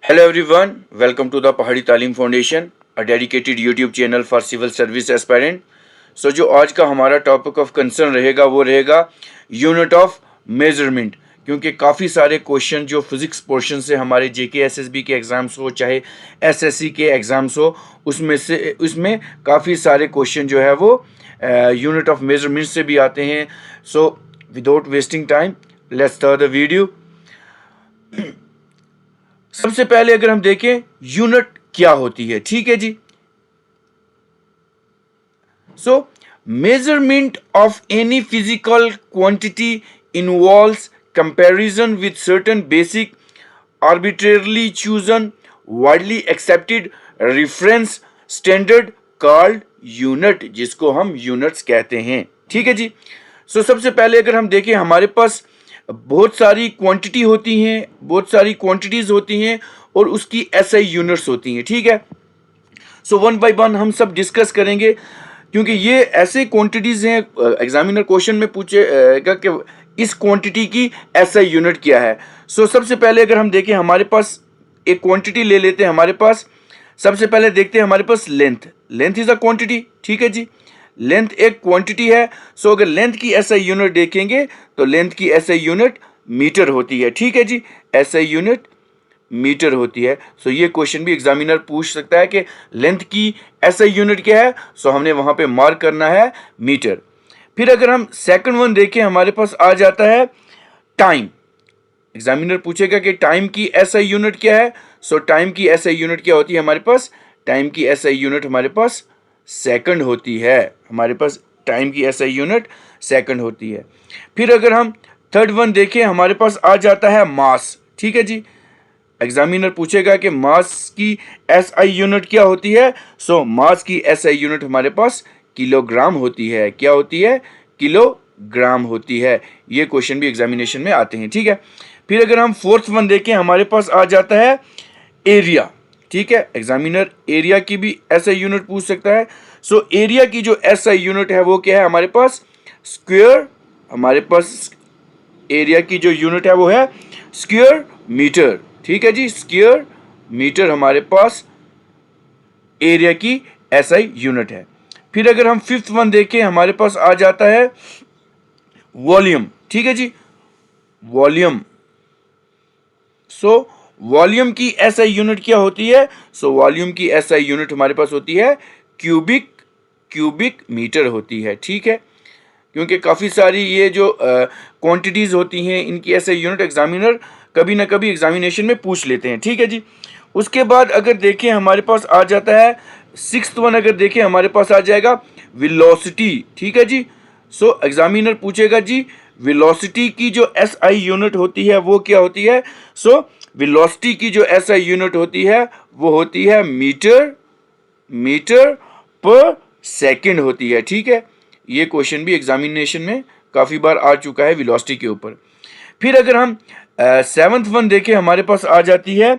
Hello everyone, welcome to the Pahadi Talim Foundation, a dedicated YouTube channel for civil service aspirant. So जो आज का हमारा topic of concern रहेगा वो रहेगा यूनिट ऑफ मेजरमेंट, क्योंकि काफ़ी सारे क्वेश्चन जो फिजिक्स पोर्शन से हमारे जेके एसएसबी के एग्ज़ाम्स हो चाहे एसएससी के एग्ज़ाम्स हो उसमें काफ़ी सारे क्वेश्चन जो है वो यूनिट ऑफ मेजरमेंट से भी आते हैं. So without wasting time let's start the video. सबसे पहले अगर हम देखें यूनिट क्या होती है, ठीक है जी. So measurement of any physical quantity involves comparison with certain basic arbitrarily chosen widely accepted reference standard called unit, जिसको हम यूनिट्स कहते हैं, ठीक है जी. सो सबसे पहले अगर हम देखें हमारे पास बहुत सारी क्वांटिटी होती हैं, बहुत सारी क्वांटिटीज़ होती हैं और उसकी एसआई यूनिट्स होती हैं, ठीक है. सो वन बाय वन हम सब डिस्कस करेंगे, क्योंकि ये ऐसे क्वांटिटीज़ हैं एग्जामिनर क्वेश्चन में पूछेगा कि इस क्वांटिटी की एसआई यूनिट क्या है. सो सबसे पहले अगर हम देखें हमारे पास एक क्वांटिटी ले लेते हैं. हमारे पास सबसे पहले देखते हैं हमारे पास लेंथ इज़ अ क्वांटिटी, ठीक है जी. लेंथ एक क्वांटिटी है. सो अगर लेंथ की एसआई यूनिट देखेंगे तो लेंथ की एसआई यूनिट मीटर होती है, ठीक है जी. एसआई यूनिट मीटर होती है. सो ये क्वेश्चन भी एग्जामिनर पूछ सकता है कि लेंथ की एसआई यूनिट क्या है. सो हमने वहां पे मार्क करना है मीटर. फिर अगर हम सेकंड वन देखें हमारे पास आ जाता है टाइम. एग्जामिनर पूछेगा कि टाइम की एसआई यूनिट क्या है. सो टाइम की एसआई यूनिट क्या होती है हमारे पास. टाइम की एसआई यूनिट हमारे पास सेकंड होती है. हमारे पास टाइम की एसआई यूनिट सेकंड होती है. फिर अगर हम थर्ड वन देखें हमारे पास आ जाता है मास, ठीक है जी. एग्जामिनर पूछेगा कि मास की एसआई यूनिट क्या होती है. सो मास की एसआई यूनिट हमारे पास किलोग्राम होती है. क्या होती है? किलोग्राम होती है. ये क्वेश्चन भी एग्जामिनेशन में आते हैं, ठीक है. फिर अगर हम फोर्थ वन देखें हमारे पास आ जाता है एरिया, ठीक है. एग्जामिनर एरिया की भी एसआई यूनिट पूछ सकता है. सो एरिया की जो एसआई यूनिट है वो क्या है हमारे पास स्क्वायर. हमारे पास एरिया की जो यूनिट है वो है स्क्वायर मीटर, ठीक है जी. स्क्वायर मीटर हमारे पास एरिया की एसआई यूनिट है. फिर अगर हम फिफ्थ वन देखें हमारे पास आ जाता है वॉल्यूम, ठीक है जी. वॉल्यूम. सो वॉल्यूम की एसआई यूनिट क्या होती है. सो वॉल्यूम की एसआई यूनिट हमारे पास होती है क्यूबिक मीटर होती है, ठीक है. क्योंकि काफ़ी सारी ये जो क्वांटिटीज़ होती हैं इनकी एसआई यूनिट एग्जामिनर कभी ना कभी एग्जामिनेशन में पूछ लेते हैं, ठीक है जी. उसके बाद अगर देखें हमारे पास आ जाता है सिक्स्थ वन. अगर देखें हमारे पास आ जाएगा वेलोसिटी, ठीक है जी. सो एग्जामिनर पूछेगा जी वेलोसिटी की जो एसआई यूनिट होती है वो क्या होती है. सो वेलोसिटी की जो एसआई यूनिट होती है वो होती है मीटर पर सेकंड होती है, ठीक है. ये क्वेश्चन भी एग्जामिनेशन में काफ़ी बार आ चुका है वेलोसिटी के ऊपर. फिर अगर हम सेवंथ वन देखें हमारे पास आ जाती है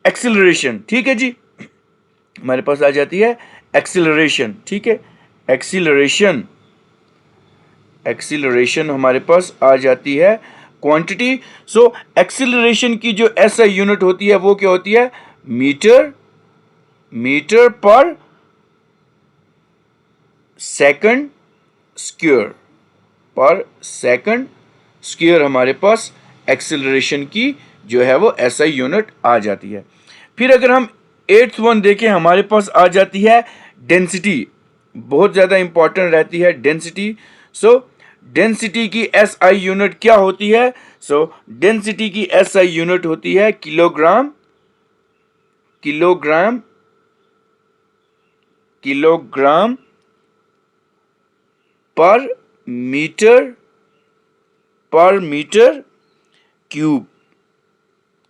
एक्सिलरेशन, ठीक है जी. हमारे पास आ जाती है एक्सिलरेशन, ठीक है. एक्सिलरेशन हमारे पास आ जाती है क्वांटिटी. सो एक्सिलरेशन की जो एसआई यूनिट होती है वो क्या होती है मीटर पर सेकंड स्क्वायर हमारे पास एक्सिलरेशन की जो है वो एसआई यूनिट आ जाती है. फिर अगर हम एट्थ वन देखें हमारे पास आ जाती है डेंसिटी. बहुत ज़्यादा इंपॉर्टेंट रहती है डेंसिटी. सो डेंसिटी की एसआई यूनिट क्या होती है. सो डेंसिटी की एसआई यूनिट होती है किलोग्राम पर मीटर क्यूब,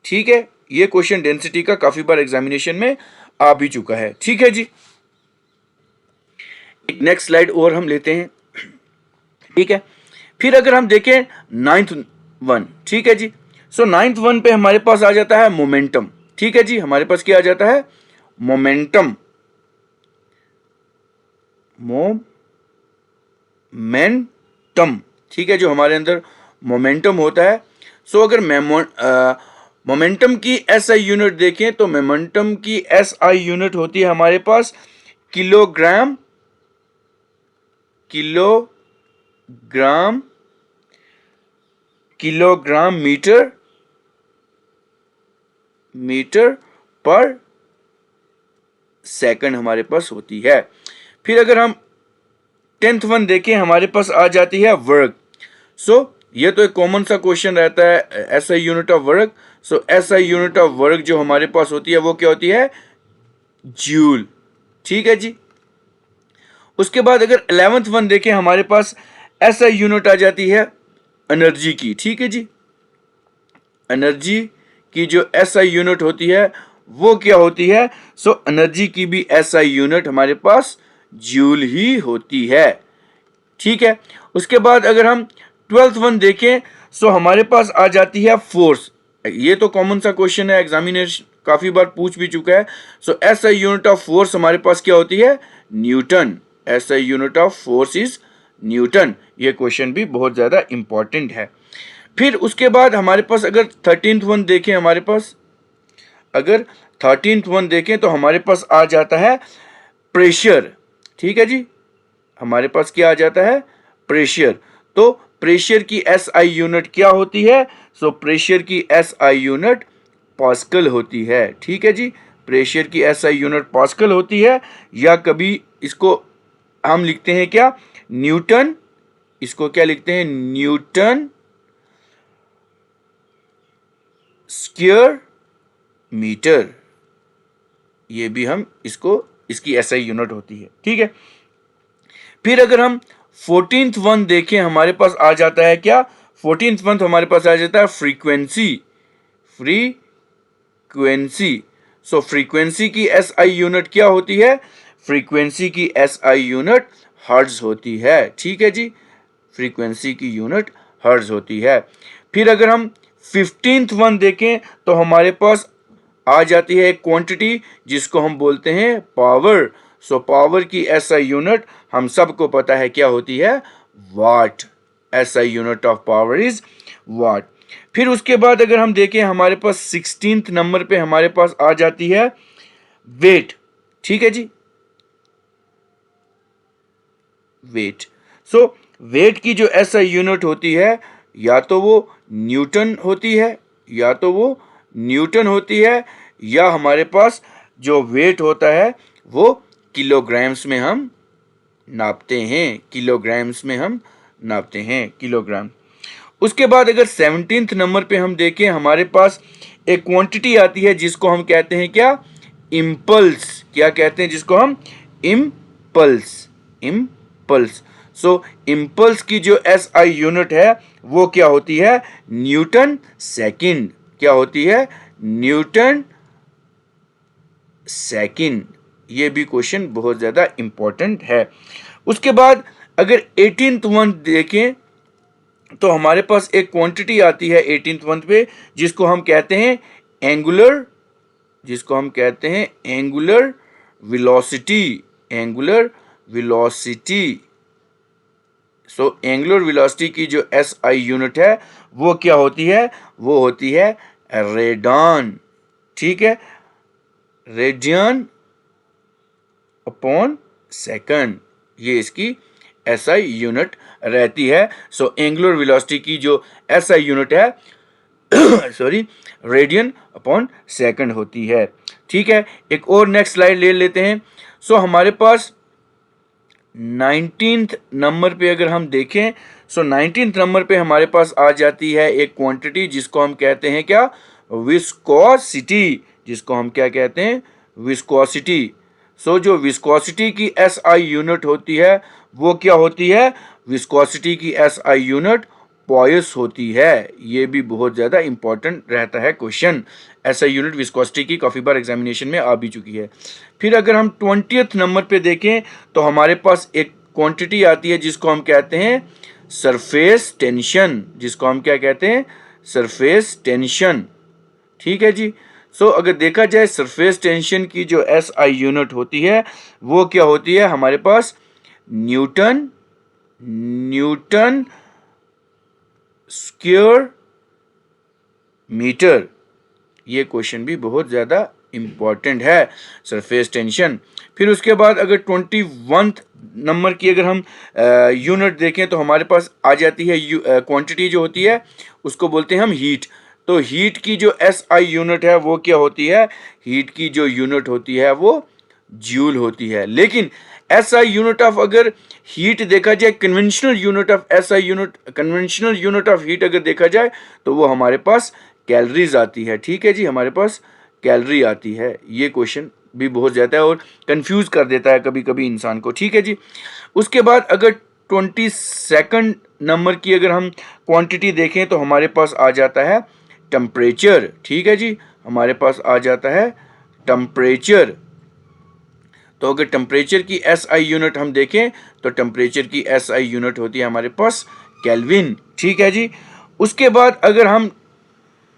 ठीक है. ये क्वेश्चन डेंसिटी का काफी बार एग्जामिनेशन में आ भी चुका है, ठीक है जी. एक नेक्स्ट स्लाइड और हम लेते हैं, ठीक है. फिर अगर हम देखें नाइन्थ वन, ठीक है जी. सो नाइन्थ वन पे हमारे पास आ जाता है मोमेंटम, ठीक है जी. हमारे पास क्या आ जाता है मोमेंटम, ठीक है. जो हमारे अंदर मोमेंटम होता है. सो अगर मोमेंटम की एसआई यूनिट देखें तो मोमेंटम की एसआई यूनिट होती है हमारे पास kilogram, kilogram, kilogram metre, metre per second हमारे पास होती है। फिर अगर हम 10th वन देखें हमारे पास आ जाती है वर्क। सो ये तो एक कॉमन सा क्वेश्चन रहता है, SI unit of work. So SI unit of work जो हमारे पास होती है वो क्या होती है, जूल। ठीक है जी। उसके बाद अगर 11th वन देखें हमारे पास एसआई यूनिट आ जाती है एनर्जी की। ठीक है जी। एनर्जी की जो एसआई यूनिट होती है वो क्या होती है, सो एनर्जी की भी एसआई यूनिट हमारे पास जूल ही होती है। ठीक है। उसके बाद अगर हम 12th वन देखें सो हमारे पास आ जाती है फोर्स। ये तो कॉमन सा क्वेश्चन है, एग्जामिनेशन काफी बार पूछ भी चुका है। सो एसआई यूनिट ऑफ फोर्स हमारे पास क्या होती है, Newton. SI unit of force is Newton. ये क्वेश्चन भी बहुत ज्यादा इंपॉर्टेंट है। फिर उसके बाद हमारे पास अगर 13th वन देखें हमारे पास, अगर 13th वन देखें तो हमारे पास आ जाता है प्रेशर। ठीक है जी। हमारे पास क्या आ जाता है, प्रेशर। तो प्रेशर की एसआई यूनिट क्या होती है, सो प्रेशर की एसआई यूनिट पास्कल होती है। ठीक है जी। प्रेशर की एसआई यूनिट पास्कल होती है, या कभी इसको हम लिखते हैं क्या, न्यूटन। इसको क्या लिखते हैं, न्यूटन स्क्वायर मीटर। ये भी हम इसको, इसकी एसआई यूनिट होती है। ठीक है। फिर अगर हम 14th वन देखें हमारे पास आ जाता है क्या, 14th वन हमारे पास आ जाता है फ्रीक्वेंसी। फ्रीक्वेंसी। सो फ्रीक्वेंसी की एसआई यूनिट क्या होती है, फ्रीक्वेंसी की एसआई यूनिट हर्ट्ज होती है। ठीक है जी। फ्रीक्वेंसी की यूनिट हर्ट्ज होती है। फिर अगर हम 15th वन देखें तो हमारे पास आ जाती है एक क्वांटिटी जिसको हम बोलते हैं पावर। सो पावर की एसआई यूनिट हम सबको पता है क्या होती है, watt. SI unit of power is watt. फिर उसके बाद अगर हम देखें हमारे पास 16th नंबर पे हमारे पास आ जाती है वेट। ठीक है जी। वेट। सो वेट की जो एसआई यूनिट होती है या तो वो न्यूटन होती है, या तो वो न्यूटन होती है, या हमारे पास जो वेट होता है वो किलोग्राम्स में हम नापते हैं। किलोग्राम्स में हम नापते हैं, किलोग्राम। उसके बाद अगर 17th नंबर पे हम देखें हमारे पास एक क्वांटिटी आती है जिसको हम कहते हैं क्या, इम्पल्स। क्या कहते हैं जिसको हम, इम्पल्स। इम्पल्स। सो इम्पल्स की जो एसआई यूनिट है वो क्या होती है, न्यूटन सेकंड। क्या होती है, न्यूटन सेकंड। ये भी क्वेश्चन बहुत ज्यादा इंपॉर्टेंट है। उसके बाद अगर 18th वन देखें तो हमारे पास एक क्वांटिटी आती है 18th वन पे जिसको हम कहते हैं एंगुलर, जिसको हम कहते हैं angular velocity. Angular velocity. So angular velocity की जो एसआई यूनिट है वो क्या होती है, वो होती है रेडियन। ठीक है। रेडियन अपॉन सेकंड, ये इसकी एसआई यूनिट रहती है। सो एंगुलर वेलोसिटी की जो एसआई यूनिट है सॉरी, रेडियन अपॉन सेकंड होती है। ठीक है। एक और नेक्स्ट स्लाइड ले लेते हैं। सो हमारे पास 19th नंबर पे अगर हम देखें, सो 19th नंबर पे हमारे पास आ जाती है एक क्वांटिटी जिसको हम कहते हैं क्या, विस्कोसिटी। जिसको हम क्या कहते हैं, विस्कोसिटी। सो जो विस्कोसिटी की एसआई यूनिट होती है वो क्या होती है, विस्कोसिटी की एसआई यूनिट पॉइस होती है। ये भी बहुत ज़्यादा इंपॉर्टेंट रहता है क्वेश्चन। एसआई यूनिट विस्कोसिटी की काफ़ी बार एग्जामिनेशन में आ भी चुकी है। फिर अगर हम 20th नंबर पे देखें तो हमारे पास एक क्वांटिटी आती है जिसको हम कहते हैं सरफेस टेंशन। जिसको हम क्या कहते हैं, सरफेस टेंशन। ठीक है जी। सो अगर देखा जाए सरफेस टेंशन की जो एसआई यूनिट होती है वो क्या होती है हमारे पास, न्यूटन। Newton square metre. ये क्वेश्चन भी बहुत ज़्यादा इम्पॉर्टेंट है, सरफेस टेंशन। फिर उसके बाद अगर 21 नंबर की अगर हम यूनिट देखें तो हमारे पास आ जाती है क्वांटिटी जो होती है उसको बोलते हैं हम हीट। तो हीट की जो एस आई यूनिट है वो क्या होती है, हीट की जो यूनिट होती है वो जूल होती है। लेकिन एस आई यूनिट ऑफ अगर हीट देखा जाए, conventional unit of S I unit, conventional unit of heat अगर देखा जाए तो वो हमारे पास कैलोरीज आती है। ठीक है जी, हमारे पास कैलोरी आती है। ये क्वेश्चन भी बहुत ज़्यादा है और कंफ्यूज कर देता है कभी कभी इंसान को। ठीक है जी। उसके बाद अगर 22 नंबर की अगर हम क्वांटिटी देखें तो हमारे पास आ जाता है टेम्परेचर। ठीक है जी, हमारे पास आ जाता है टेम्परेचर। तो अगर टेम्परेचर की एस आई यूनिट हम देखें तो टेम्परेचर की एस आई यूनिट होती है हमारे पास केल्विन। ठीक है जी। उसके बाद अगर हम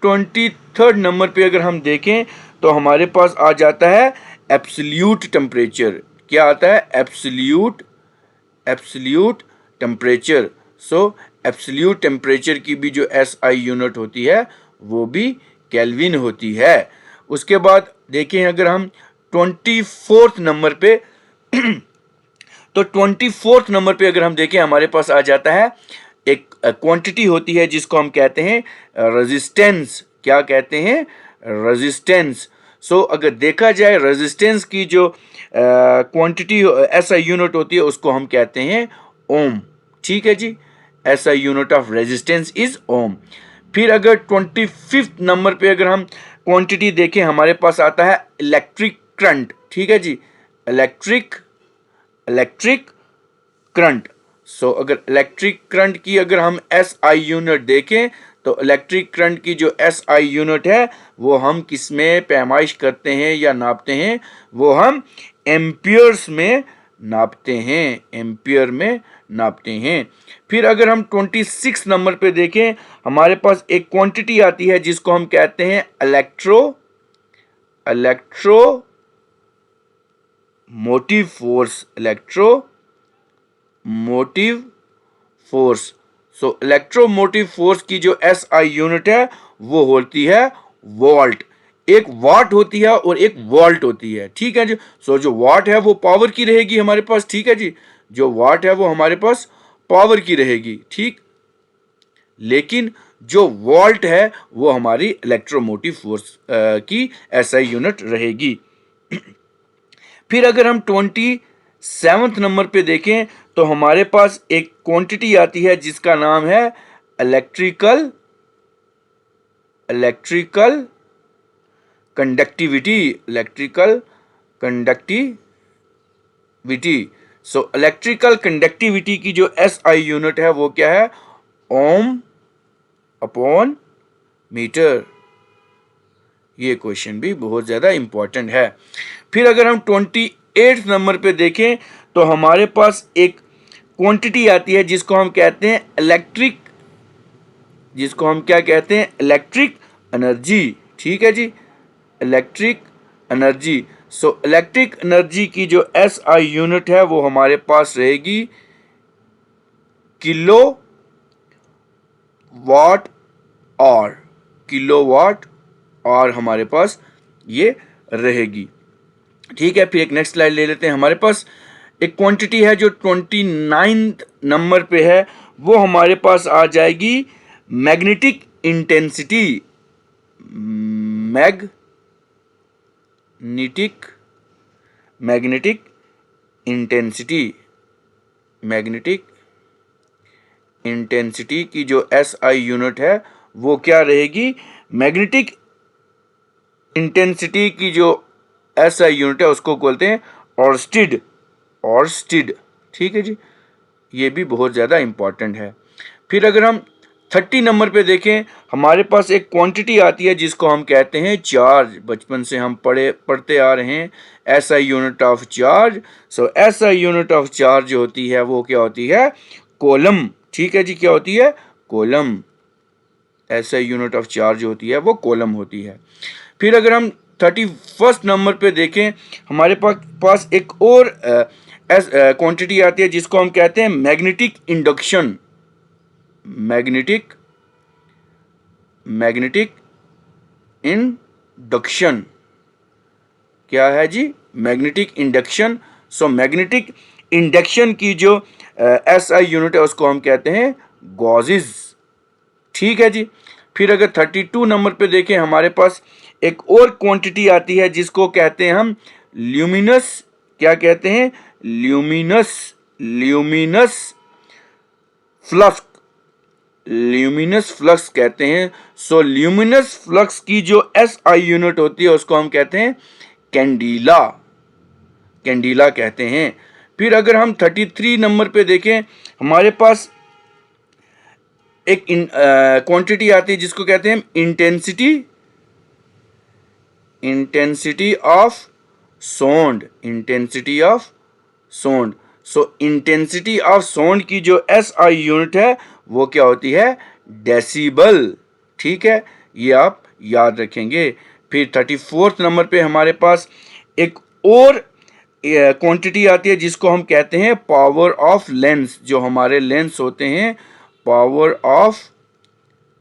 23 नंबर पे अगर हम देखें तो हमारे पास आ जाता है एब्सोल्यूट टेम्परेचर। क्या आता है, एब्सोल्यूट, एब्सोल्यूट टेम्परेचर। सो एब्सोल्यूट टेम्परेचर की भी जो एस आई यूनिट होती है वो भी केल्विन होती है। उसके बाद देखें अगर हम 24 नंबर पे तो 24 नंबर पे अगर हम देखें हमारे पास आ जाता है एक क्वांटिटी होती है जिसको हम कहते हैं रेजिस्टेंस। क्या कहते हैं, रेजिस्टेंस। सो अगर देखा जाए रेजिस्टेंस की जो क्वांटिटी ऐसा यूनिट होती है उसको हम कहते हैं ओम। ठीक है जी, ऐसा यूनिट ऑफ रेजिस्टेंस इज ओम। फिर अगर 25 नंबर पे अगर हम क्वांटिटी देखें हमारे पास आता है इलेक्ट्रिक करंट। ठीक है जी, इलेक्ट्रिक, इलेक्ट्रिक करंट। सो अगर इलेक्ट्रिक करंट की अगर हम एस आई यूनिट देखें तो इलेक्ट्रिक करंट की जो एस आई यूनिट है वो हम किस में पैमाइश करते हैं या नापते हैं, वो हम एम्पियर्स में नापते हैं, एम्पियर में नापते हैं। फिर अगर हम 26 नंबर पे देखें हमारे पास एक क्वांटिटी आती है जिसको हम कहते हैं electro, electro motive force, electro motive force. So electromotive force की जो एस आई यूनिट है वो होती है वोल्ट। एक वाट होती है और एक वोल्ट होती है। ठीक है जी। सो जो वाट है वो पावर की रहेगी हमारे पास। ठीक है जी, जो वाट है वो हमारे पास पावर की रहेगी। ठीक, लेकिन जो वोल्ट है वो हमारी इलेक्ट्रोमोटिव फोर्स की एसआई यूनिट रहेगी। फिर अगर हम 27 नंबर पे देखें तो हमारे पास एक क्वांटिटी आती है जिसका नाम है electrical, electrical conductivity, electrical conductivity. So electrical conductivity की जो एस आई यूनिट है वो क्या है, ओम अपॉन मीटर। ये क्वेश्चन भी बहुत ज़्यादा इंपॉर्टेंट है। फिर अगर हम 28 नंबर पे देखें तो हमारे पास एक क्वांटिटी आती है जिसको हम कहते हैं इलेक्ट्रिक, जिसको हम क्या कहते हैं, इलेक्ट्रिक एनर्जी। ठीक है जी, electric energy. So electric energy की जो एस आई यूनिट है वो हमारे पास रहेगी kilowatt hour, kilowatt hour हमारे पास ये रहेगी। ठीक है। फिर एक नेक्स्ट स्लाइड ले लेते हैं। हमारे पास एक क्वांटिटी है जो 29 नंबर पे है, वो हमारे पास आ जाएगी magnetic intensity, magnetic, magnetic intensity, magnetic intensity की जो एस आई यूनिट है वो क्या रहेगी, मैग्नेटिक इंटेंसिटी की जो एस आई यूनिट है उसको बोलते हैं ऑर्स्टिड, ऑर्स्टिड। ठीक है जी, ये भी बहुत ज़्यादा इंपॉर्टेंट है। फिर अगर हम 30 नंबर पे देखें हमारे पास एक क्वांटिटी आती है जिसको हम कहते हैं चार्ज। बचपन से हम पढ़ते आ रहे हैं S I unit of charge. So S I unit of charge जो होती है वो क्या होती है, कोलम। ठीक है जी, क्या होती है, coulomb. S I unit of charge होती है वो कोलम होती है। फिर अगर हम 31 नंबर पे देखें हमारे पास एक और क्वांटिटी आती है जिसको हम कहते हैं magnetic induction, magnetic, magnetic induction. Induction, क्या है जी, magnetic induction. So magnetic induction की जो एसआई यूनिट है उसको हम कहते हैं गॉसेस। ठीक है जी। फिर अगर 32 नंबर पे देखें, हमारे पास एक और क्वांटिटी आती है जिसको कहते हैं हम ल्यूमिनस, क्या कहते हैं, luminous, luminous flux, luminous flux कहते हैं। सो ल्यूमिनस फ्लक्स की जो एसआई यूनिट होती है उसको हम कहते हैं कैंडीला, कैंडीला कहते हैं। फिर अगर हम 33 नंबर पे देखें, हमारे पास एक क्वांटिटी आती है जिसको कहते हैं intensity, intensity of sound, intensity of sound. So intensity of sound की जो एस आई यूनिट है वो क्या होती है, डेसिबल। ठीक है, ये आप याद रखेंगे। फिर 34th नंबर पे हमारे पास एक और क्वांटिटी आती है जिसको हम कहते हैं पावर ऑफ लेंस। जो हमारे लेंस होते हैं, पावर ऑफ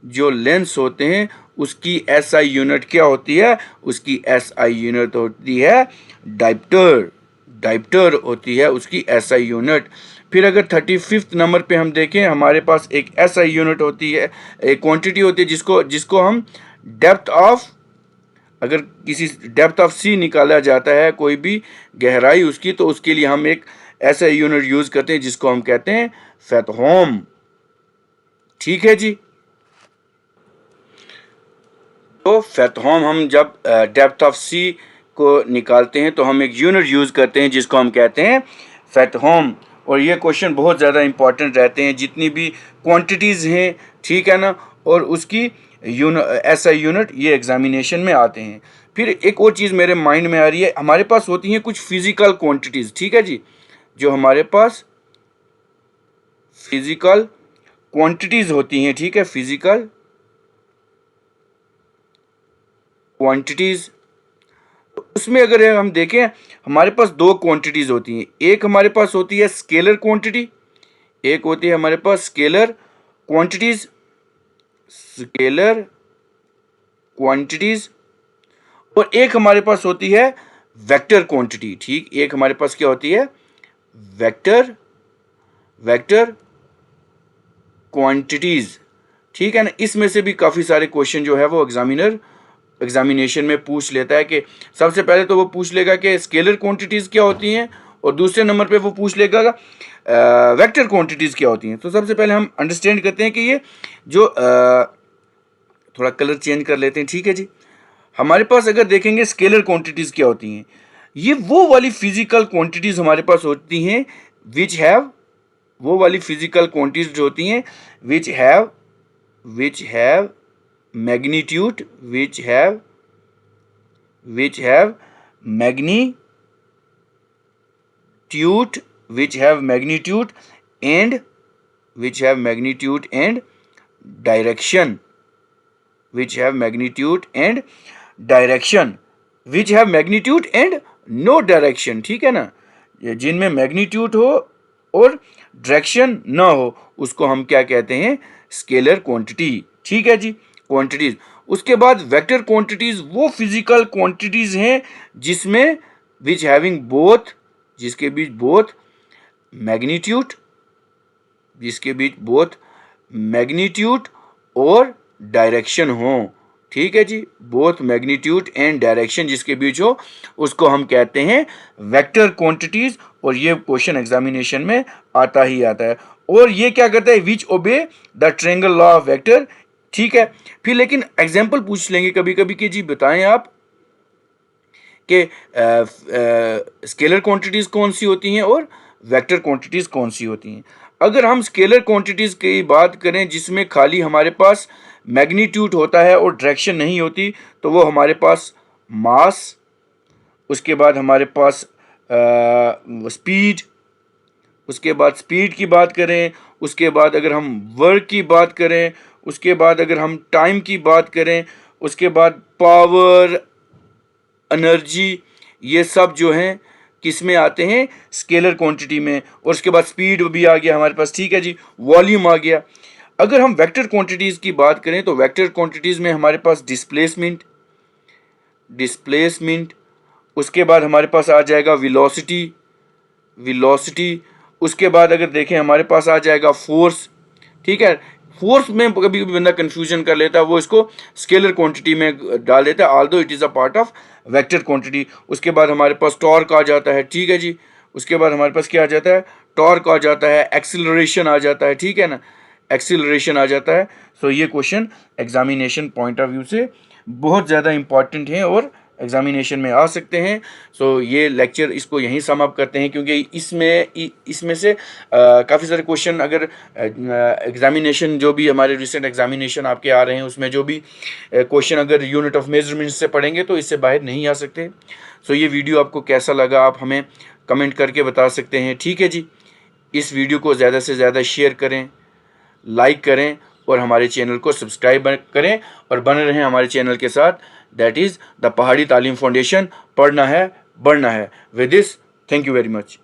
जो लेंस होते हैं उसकी एसआई यूनिट क्या होती है, उसकी एसआई यूनिट होती है डायप्टर, डायप्टर होती है उसकी एसआई यूनिट। फिर अगर 35th नंबर पे हम देखें, हमारे पास एक एसआई यूनिट होती है, एक क्वांटिटी होती है जिसको जिसको हम डेप्थ ऑफ, अगर किसी डेप्थ ऑफ सी निकाला जाता है कोई भी गहराई उसकी, तो उसके लिए हम एक ऐसा यूनिट यूज करते हैं जिसको हम कहते हैं फैथोम। ठीक है जी। तो फैथोम हम जब डेप्थ ऑफ सी को निकालते हैं तो हम एक यूनिट यूज करते हैं जिसको हम कहते हैं फैथोम। और ये क्वेश्चन बहुत ज़्यादा इंपॉर्टेंट रहते हैं, जितनी भी क्वांटिटीज़ हैं, ठीक है ना, और उसकी ऐसा यूनिट ये एग्जामिनेशन में आते हैं। फिर एक और चीज़ मेरे माइंड में आ रही है, हमारे पास होती हैं कुछ फिजिकल क्वांटिटीज़, ठीक है जी, जो हमारे पास फिजिकल क्वांटिटीज़ होती हैं, ठीक है, फिजिकल क्वांटिटीज़। उसमें अगर हम देखें, हमारे पास दो क्वांटिटीज़ होती हैं। एक हमारे पास होती है स्केलर क्वांटिटी, एक होती है हमारे पास स्केलर क्वांटिटीज़, स्केलर क्वांटिटीज़, और एक हमारे पास होती है वेक्टर क्वांटिटी। ठीक, एक हमारे पास क्या होती है, वेक्टर, वेक्टर क्वांटिटीज़। ठीक है ना। इसमें से भी काफ़ी सारे क्वेश्चन जो है वो एग्जामिनेशन में पूछ लेता है कि सबसे पहले तो वो पूछ लेगा कि स्केलर क्वांटिटीज़ क्या होती हैं, और दूसरे नंबर पे वो पूछ लेगा वेक्टर क्वांटिटीज़ क्या होती हैं। तो सबसे पहले हम अंडरस्टैंड करते हैं कि ये जो थोड़ा कलर चेंज कर लेते हैं, ठीक है जी। हमारे पास अगर देखेंगे स्केलर क्वांटिटीज़ क्या होती हैं, ये वो वाली फिजिकल क्वांटिटीज़ हमारे पास होती हैं विच हैव, वो वाली फिजिकल क्वांटिटीज़ जो होती हैं which have magnitude, which have magnitude, which have magnitude and direction, which have magnitude and direction, which have magnitude and no direction। ठीक है ना, जिनमें मैग्नीट्यूड हो और डायरेक्शन ना हो उसको हम क्या कहते हैं, स्केलर क्वांटिटी। ठीक है जी, क्वांटिटीज। उसके बाद वेक्टर क्वांटिटीज वो फिजिकल क्वांटिटीज हैं जिसमें विच हैविंग बोथ, जिसके बीच बोथ मैग्नीट्यूड, जिसके बीच बोथ मैग्नीट्यूड और डायरेक्शन हो। ठीक है जी, बोथ मैग्नीट्यूड एंड डायरेक्शन जिसके बीच हो उसको हम कहते हैं वेक्टर क्वांटिटीज। और ये क्वेश्चन एग्जामिनेशन में आता ही आता है। और ये क्या करता है, which obey the triangle law of vector. ठीक है, फिर लेकिन एग्जाम्पल पूछ लेंगे कभी कभी कि जी बताएं आप कि स्केलर क्वांटिटीज कौन सी होती हैं और वेक्टर क्वांटिटीज कौन सी होती हैं। अगर हम स्केलर क्वांटिटीज की बात करें जिसमें खाली हमारे पास मैग्नीट्यूड होता है और डायरेक्शन नहीं होती, तो वो हमारे पास मास, उसके बाद हमारे पास स्पीड, उसके बाद स्पीड की बात करें, उसके बाद अगर हम वर्क की बात करें, उसके बाद अगर हम टाइम की बात करें, उसके बाद पावर, एनर्जी, ये सब जो हैं किस में आते हैं, स्केलर क्वांटिटी में। और उसके बाद स्पीड भी आ गया हमारे पास, ठीक है जी, वॉल्यूम आ गया। अगर हम वेक्टर क्वांटिटीज़ की बात करें तो वेक्टर क्वांटिटीज़ में हमारे पास डिस्प्लेसमेंट, डिस्प्लेसमेंट, उसके बाद हमारे पास आ जाएगा वेलोसिटी, उसके बाद अगर देखें हमारे पास आ जाएगा फोर्स। ठीक है, फोर्स में कभी कभी बंदा कंफ्यूजन कर लेता है, वो इसको स्केलर क्वांटिटी में डाल देता है, although it is a part of vector quantity. उसके बाद हमारे पास टॉर्क आ जाता है, ठीक है जी। उसके बाद हमारे पास क्या आ जाता है, टॉर्क आ जाता है, एक्सिलरेशन आ जाता है, ठीक है ना, एक्सिलरेशन आ जाता है। सो ये question examination point of view से बहुत ज़्यादा इंपॉर्टेंट हैं और एग्जामिनेशन में आ सकते हैं। सो ये लेक्चर इसको यहीं सम अप करते हैं, क्योंकि इसमें से काफ़ी सारे क्वेश्चन अगर एग्जामिनेशन जो भी हमारे रिसेंट एग्जामिनेशन आपके आ रहे हैं उसमें जो भी क्वेश्चन अगर यूनिट ऑफ मेजरमेंट से पढ़ेंगे तो इससे बाहर नहीं आ सकते। सो ये वीडियो आपको कैसा लगा आप हमें कमेंट करके बता सकते हैं, ठीक है जी। इस वीडियो को ज़्यादा से ज़्यादा शेयर करें, लाइक करें और हमारे चैनल को सब्सक्राइब करें और बने रहें हमारे चैनल के साथ। दैट इज़ द पहाड़ी तालीम फाउंडेशन। पढ़ना है, बढ़ना है। With this, thank you very much.